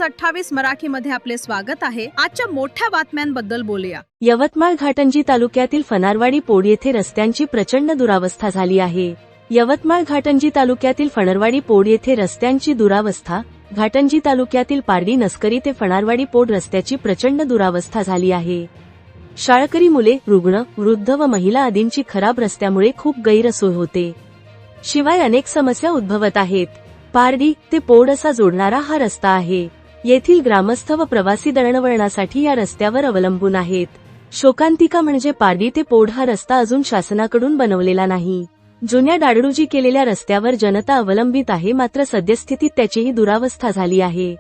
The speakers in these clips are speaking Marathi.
न्यूज 28 मराठीमध्ये आपले स्वागत आहे। आजच्या मोठ्या बातम्यांबद्दल बोलूया। यवतमाळ घाटंजी तालुक्यातील फनारवाडी पोड येथे रस्त्यांची प्रचंड दुरावस्था झाली आहे। यवतमाळ घाटंजी तालुक्यातील फनारवाडी पोड येथे रस्त्यांची दुरावस्था, घाटंजी तालुक्यातील पारडी नस्करी ते फनारवाडी पोड रस्त्याची प्रचंड दुरावस्था झाली आहे। शाळकरी मुले, रुग्ण, वृद्ध व महिला आदींची खराब रस्त्यामुळे खूप गैरसोय होते। शिवाय अनेक समस्या उद्भवत आहेत। पारडी ते पोड असा जोडणारा हा रस्ता आहे। येथील ग्रामस्थ व प्रवासी दळणवळणासाठी या रस्त्यावर अवलंबून आहेत। शोकांतिका म्हणजे पारडी ते पोड हा रस्ता अजून शासनाकडून बनवलेला नाही। जुन्या डागडुजी केलेल्या रस्त्यावर जनता अवलंबित आहे, मात्र सद्यस्थितीत त्याचीही दुरावस्था झाली आहे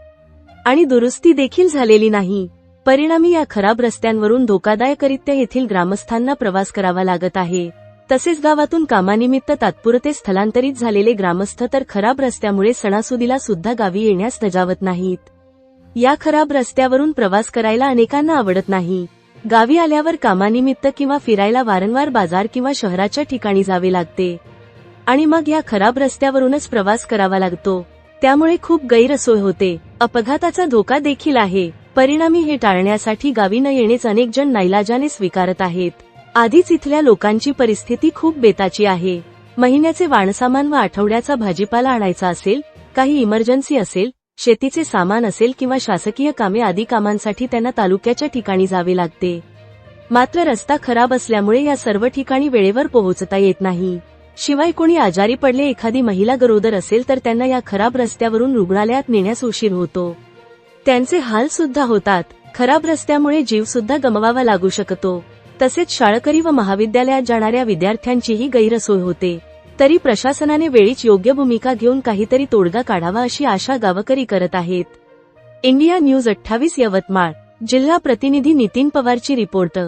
आणि दुरुस्ती देखील झालेली नाही। परिणामी या खराब रस्त्यांवरून धोकादायकरित्या येथील ग्रामस्थांना प्रवास करावा लागत आहे। तसेच गावातून कामानिमित्त तात्पुरते स्थलांतरित झालेले ग्रामस्थ तर खराब रस्त्यामुळे सणासुदीला सुद्धा गावी येण्यास धजावत नाहीत। या खराब रस्त्यावरून प्रवास करायला अनेकांना आवडत नाही। गावी आल्यावर कामानिमित्त किंवा फिरायला वारंवार बाजार किंवा शहराच्या ठिकाणी जावे लागते आणि मग या खराब रस्त्यावरूनच प्रवास करावा लागतो। त्यामुळे खूप गैरसोय होते, अपघाताचा धोका देखील आहे। परिणामी हे टाळण्यासाठी गावी न येणेच अनेक जण नाईलाजाने स्वीकारत आहेत। आधीच इथल्या लोकांची परिस्थिती खूप बेताची आहे। महिन्याचे वाणसामान व आठवड्याचा भाजीपाला आणायचा असेल, काही इमर्जन्सी असेल, शेतीचे सामान असेल किंवा शासकीय कामे आदी कामांसाठी त्यांना तालुक्याच्या ठिकाणी जावे लागते। मात्र रस्ता खराब असल्यामुळे या सर्व ठिकाणी वेळेवर पोहोचता येत नाही। शिवाय कोणी आजारी पडले, एखादी महिला गरोदर असेल तर त्यांना या खराब रस्त्यावरून रुग्णालयात नेण्यास उशीर होतो। त्यांचे हाल सुद्धा होतात। खराब रस्त्यामुळे जीव सुद्धा गमवावा लागू शकतो। तसेच शाळकरी व महाविद्यालयात जाणाऱ्या विद्यार्थ्यांचीही गैरसोय होते। तरी प्रशासनाने वेळीच योग्य भूमिका घेऊन काहीतरी तोडगा काढावा अशी आशा गावकरी करत आहेत। इंडिया न्यूज 28 यवतमाळ, जिल्हा प्रतिनिधी नितीन पवारची रिपोर्ट।